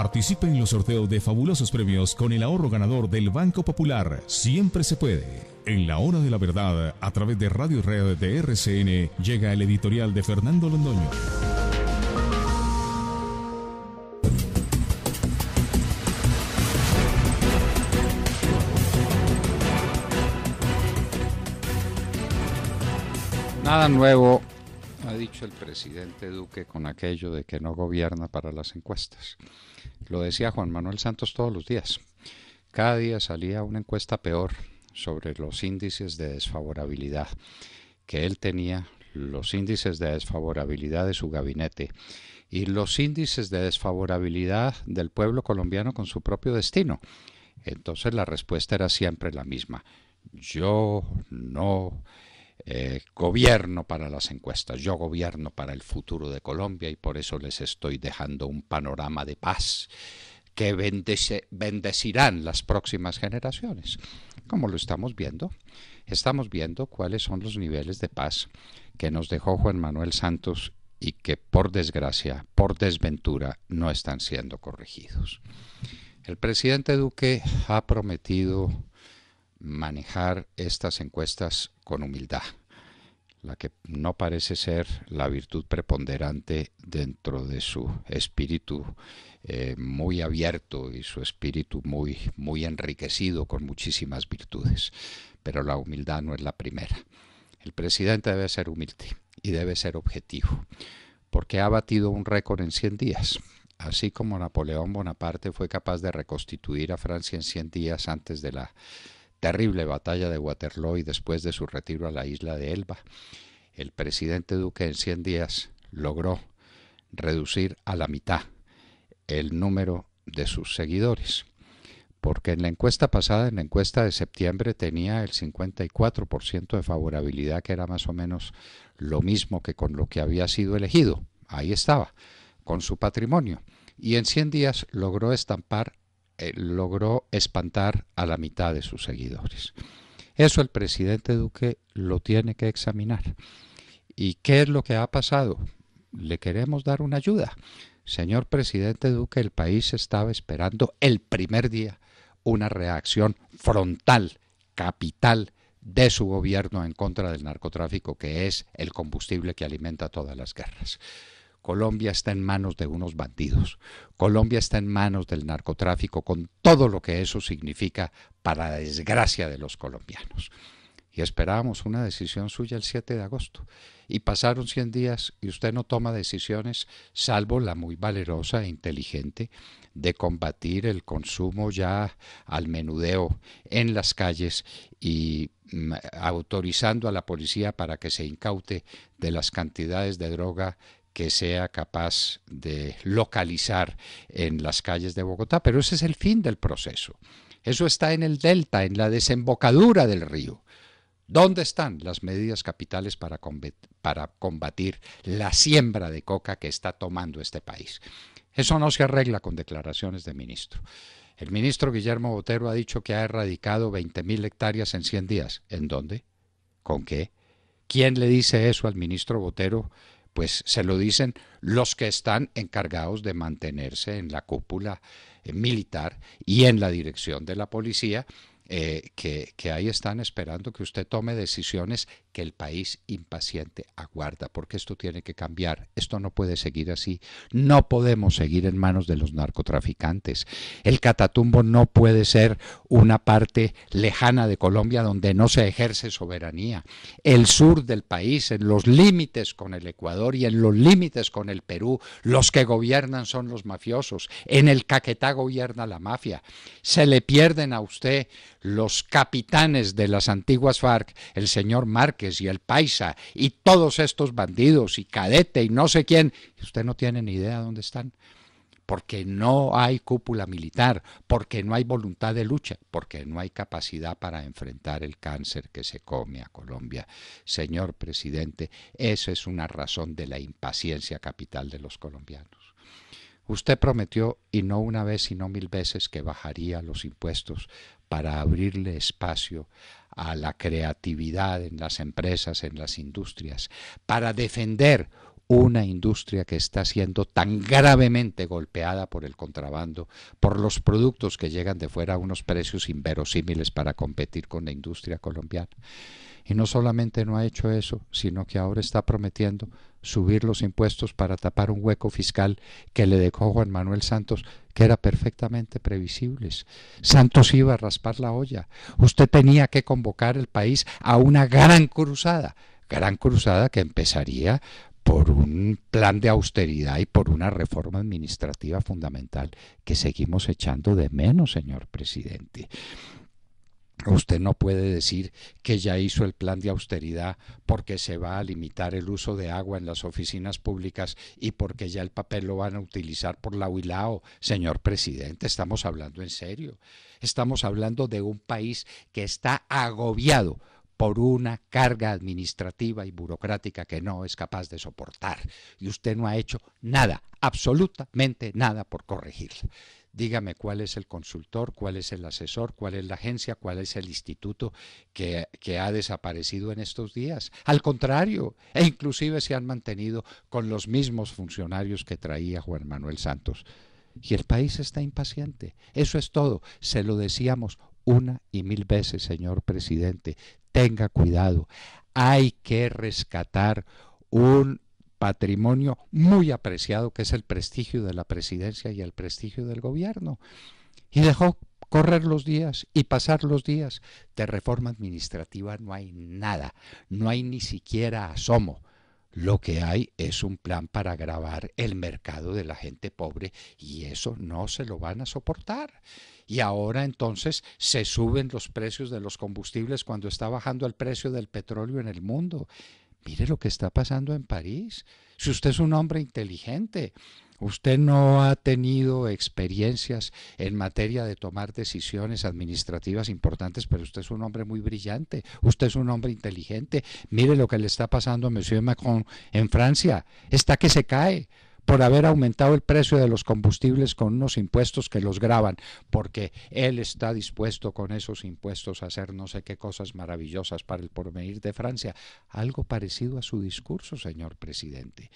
Participe en los sorteos de fabulosos premios con el ahorro ganador del Banco Popular. Siempre se puede. En la hora de la verdad, a través de Radio y Red de RCN, llega el editorial de Fernando Londoño. Nada nuevo, ha dicho el presidente Duque con aquello de que no gobierna para las encuestas. Lo decía Juan Manuel Santos todos los días. Cada día salía una encuesta peor sobre los índices de desfavorabilidad que él tenía, los índices de desfavorabilidad de su gabinete y los índices de desfavorabilidad del pueblo colombiano con su propio destino. Entonces la respuesta era siempre la misma. Yo no gobierno para las encuestas, yo gobierno para el futuro de Colombia y por eso les estoy dejando un panorama de paz que bendecirán las próximas generaciones. Como lo estamos viendo cuáles son los niveles de paz que nos dejó Juan Manuel Santos y que por desgracia, por desventura, no están siendo corregidos. El presidente Duque ha prometido manejar estas encuestas con humildad, la que no parece ser la virtud preponderante dentro de su espíritu muy abierto y su espíritu muy enriquecido con muchísimas virtudes, pero la humildad no es la primera. El presidente debe ser humilde y debe ser objetivo, porque ha batido un récord en 100 días. Así como Napoleón Bonaparte fue capaz de reconstituir a Francia en 100 días antes de la terrible batalla de Waterloo y después de su retiro a la isla de Elba, el presidente Duque en 100 días logró reducir a la mitad el número de sus seguidores, porque en la encuesta pasada, en la encuesta de septiembre, tenía el 54% de favorabilidad, que era más o menos lo mismo que con lo que había sido elegido. Ahí estaba, con su patrimonio, y en 100 días logró espantar a la mitad de sus seguidores. Eso el presidente Duque lo tiene que examinar. ¿Y qué es lo que ha pasado? Le queremos dar una ayuda. Señor presidente Duque, el país estaba esperando el primer día una reacción frontal, capital, de su gobierno en contra del narcotráfico, que es el combustible que alimenta todas las guerras. Colombia está en manos de unos bandidos. Colombia está en manos del narcotráfico con todo lo que eso significa para la desgracia de los colombianos. Y esperábamos una decisión suya el 7 de agosto. Y pasaron 100 días y usted no toma decisiones, salvo la muy valerosa e inteligente de combatir el consumo ya al menudeo en las calles y autorizando a la policía para que se incaute de las cantidades de droga que sea capaz de localizar en las calles de Bogotá. Pero ese es el fin del proceso. Eso está en el delta, en la desembocadura del río. ¿Dónde están las medidas capitales para combatir la siembra de coca que está tomando este país? Eso no se arregla con declaraciones de ministro. El ministro Guillermo Botero ha dicho que ha erradicado 20.000 hectáreas en 100 días. ¿En dónde? ¿Con qué? ¿Quién le dice eso al ministro Botero? Pues se lo dicen los que están encargados de mantenerse en la cúpula militar y en la dirección de la policía, que ahí están esperando que usted tome decisiones que el país impaciente aguarda, porque esto tiene que cambiar, esto no puede seguir así, no podemos seguir en manos de los narcotraficantes. El Catatumbo no puede ser una parte lejana de Colombia donde no se ejerce soberanía. El sur del país, en los límites con el Ecuador y en los límites con el Perú, los que gobiernan son los mafiosos. En el Caquetá gobierna la mafia. Se le pierden a usted los capitanes de las antiguas FARC, el señor Márquez y el Paisa y todos estos bandidos y Cadete y no sé quién, y usted no tiene ni idea dónde están, porque no hay cúpula militar, porque no hay voluntad de lucha, porque no hay capacidad para enfrentar el cáncer que se come a Colombia. Señor presidente, esa es una razón de la impaciencia capital de los colombianos. Usted prometió, y no una vez sino 1000 veces, que bajaría los impuestos para abrirle espacio a la creatividad en las empresas, en las industrias, para defender una industria que está siendo tan gravemente golpeada por el contrabando, por los productos que llegan de fuera a unos precios inverosímiles para competir con la industria colombiana. Y no solamente no ha hecho eso, sino que ahora está prometiendo subir los impuestos para tapar un hueco fiscal que le dejó Juan Manuel Santos, que era perfectamente previsible. Santos iba a raspar la olla. Usted tenía que convocar el país a una gran cruzada que empezaría por un plan de austeridad y por una reforma administrativa fundamental que seguimos echando de menos, señor presidente. Usted no puede decir que ya hizo el plan de austeridad porque se va a limitar el uso de agua en las oficinas públicas y porque ya el papel lo van a utilizar por la Huilao. Señor presidente, estamos hablando en serio. Estamos hablando de un país que está agobiado por una carga administrativa y burocrática que no es capaz de soportar. Y usted no ha hecho nada, absolutamente nada por corregirla. Dígame cuál es el consultor, cuál es el asesor, cuál es la agencia, cuál es el instituto que ha desaparecido en estos días. Al contrario, e inclusive se han mantenido con los mismos funcionarios que traía Juan Manuel Santos. Y el país está impaciente. Eso es todo. Se lo decíamos una y mil veces, señor presidente. Tenga cuidado. Hay que rescatar un patrimonio muy apreciado que es el prestigio de la presidencia y el prestigio del gobierno. Y dejó correr los días y pasar los días. De reforma administrativa no hay nada, no hay ni siquiera asomo. Lo que hay es un plan para agravar el mercado de la gente pobre y eso no se lo van a soportar. Y ahora entonces se suben los precios de los combustibles cuando está bajando el precio del petróleo en el mundo. Mire lo que está pasando en París. Si usted es un hombre inteligente, usted no ha tenido experiencias en materia de tomar decisiones administrativas importantes, pero usted es un hombre muy brillante, usted es un hombre inteligente. Mire lo que le está pasando a Monsieur Macron en Francia. Está que se cae por haber aumentado el precio de los combustibles con unos impuestos que los gravan, porque él está dispuesto con esos impuestos a hacer no sé qué cosas maravillosas para el porvenir de Francia. Algo parecido a su discurso, señor presidente.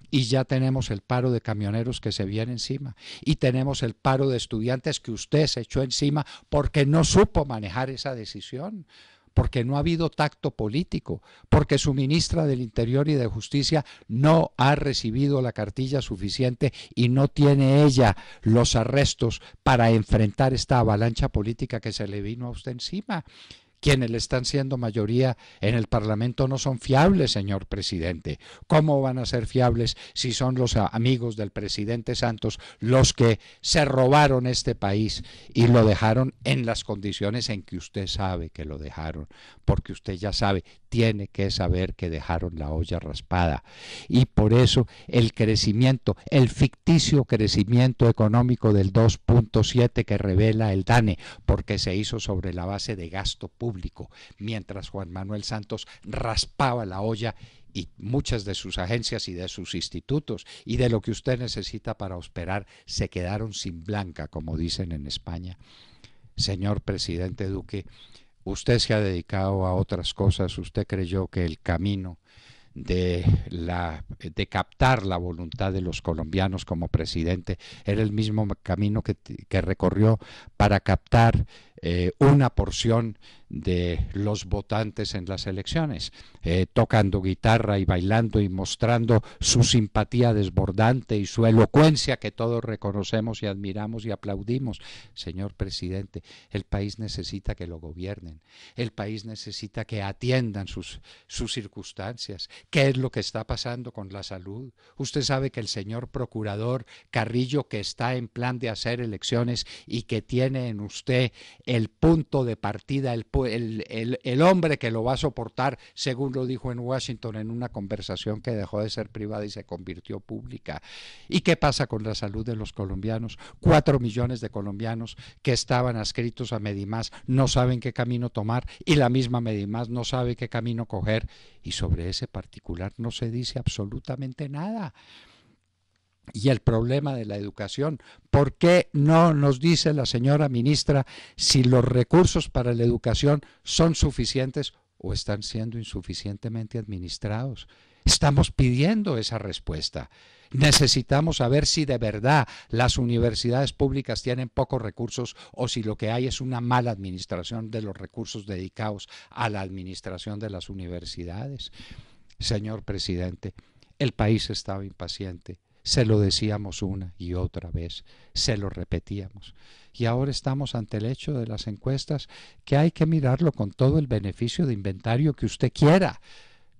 Y ya tenemos el paro de camioneros que se viene encima y tenemos el paro de estudiantes que usted se echó encima porque no supo manejar esa decisión, porque no ha habido tacto político, porque su ministra del Interior y de Justicia no ha recibido la cartilla suficiente y no tiene ella los arrestos para enfrentar esta avalancha política que se le vino a usted encima. Quienes le están siendo mayoría en el Parlamento no son fiables, señor presidente. ¿Cómo van a ser fiables si son los amigos del presidente Santos los que se robaron este país y lo dejaron en las condiciones en que usted sabe que lo dejaron? Porque usted ya sabe, tiene que saber que dejaron la olla raspada. Y por eso el crecimiento, el ficticio crecimiento económico del 2.7 que revela el DANE, porque se hizo sobre la base de gasto público, mientras Juan Manuel Santos raspaba la olla y muchas de sus agencias y de sus institutos y de lo que usted necesita para prosperar se quedaron sin blanca, como dicen en España. Señor presidente Duque, usted se ha dedicado a otras cosas. Usted creyó que el camino de captar la voluntad de los colombianos como presidente era el mismo camino que recorrió para captar una porción de los votantes en las elecciones, tocando guitarra y bailando y mostrando su simpatía desbordante y su elocuencia que todos reconocemos y admiramos y aplaudimos. Señor presidente, el país necesita que lo gobiernen, el país necesita que atiendan sus circunstancias. ¿Qué es lo que está pasando con la salud? Usted sabe que el señor procurador Carrillo, que está en plan de hacer elecciones y que tiene en usted el punto de partida, el hombre que lo va a soportar, según lo dijo en Washington en una conversación que dejó de ser privada y se convirtió pública. ¿Y qué pasa con la salud de los colombianos? 4 millones de colombianos que estaban adscritos a Medimás no saben qué camino tomar y la misma Medimás no sabe qué camino coger, y sobre ese particular no se dice absolutamente nada. Y el problema de la educación, ¿por qué no nos dice la señora ministra si los recursos para la educación son suficientes o están siendo insuficientemente administrados? Estamos pidiendo esa respuesta. Necesitamos saber si de verdad las universidades públicas tienen pocos recursos o si lo que hay es una mala administración de los recursos dedicados a la administración de las universidades. Señor presidente, el país estaba impaciente. Se lo decíamos una y otra vez, se lo repetíamos. Y ahora estamos ante el hecho de las encuestas, que hay que mirarlo con todo el beneficio de inventario que usted quiera.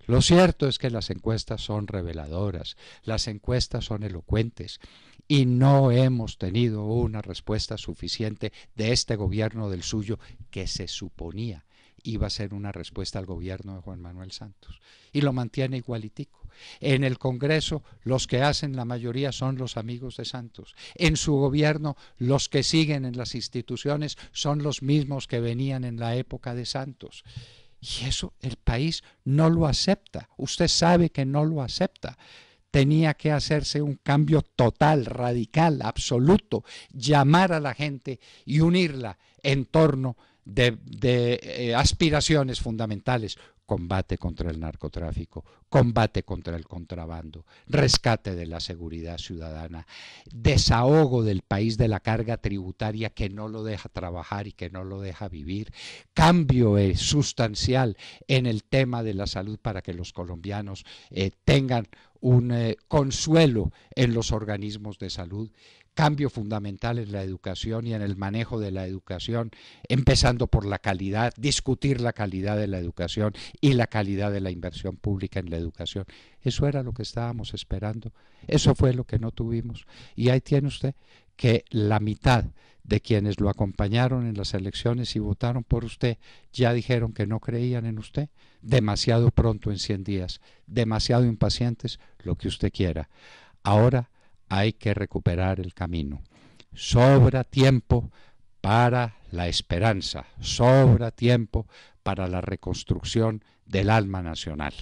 Lo cierto es que las encuestas son reveladoras, las encuestas son elocuentes y no hemos tenido una respuesta suficiente de este gobierno del suyo que se suponía iba a ser una respuesta al gobierno de Juan Manuel Santos. Y lo mantiene igualitico. En el Congreso los que hacen la mayoría son los amigos de Santos. En su gobierno los que siguen en las instituciones son los mismos que venían en la época de Santos. Y eso el país no lo acepta. Usted sabe que no lo acepta. Tenía que hacerse un cambio total, radical, absoluto, llamar a la gente y unirla en torno de aspiraciones fundamentales: combate contra el narcotráfico, combate contra el contrabando, rescate de la seguridad ciudadana, desahogo del país de la carga tributaria que no lo deja trabajar y que no lo deja vivir, cambio sustancial en el tema de la salud para que los colombianos tengan un consuelo en los organismos de salud, cambio fundamental en la educación y en el manejo de la educación, empezando por la calidad, discutir la calidad de la educación y la calidad de la inversión pública en la educación. Eso era lo que estábamos esperando, eso fue lo que no tuvimos. Y ahí tiene usted que la mitad de quienes lo acompañaron en las elecciones y votaron por usted ya dijeron que no creían en usted. Demasiado pronto, en 100 días, demasiado impacientes, lo que usted quiera. Ahora hay que recuperar el camino. Sobra tiempo para la esperanza, sobra tiempo para la reconstrucción del alma nacional.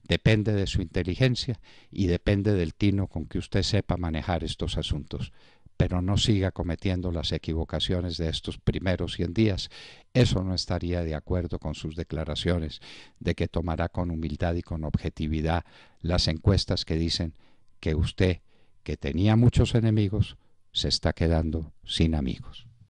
Depende de su inteligencia y depende del tino con que usted sepa manejar estos asuntos. Pero no siga cometiendo las equivocaciones de estos primeros 100 días. Eso no estaría de acuerdo con sus declaraciones de que tomará con humildad y con objetividad las encuestas que dicen que usted, que tenía muchos enemigos, se está quedando sin amigos.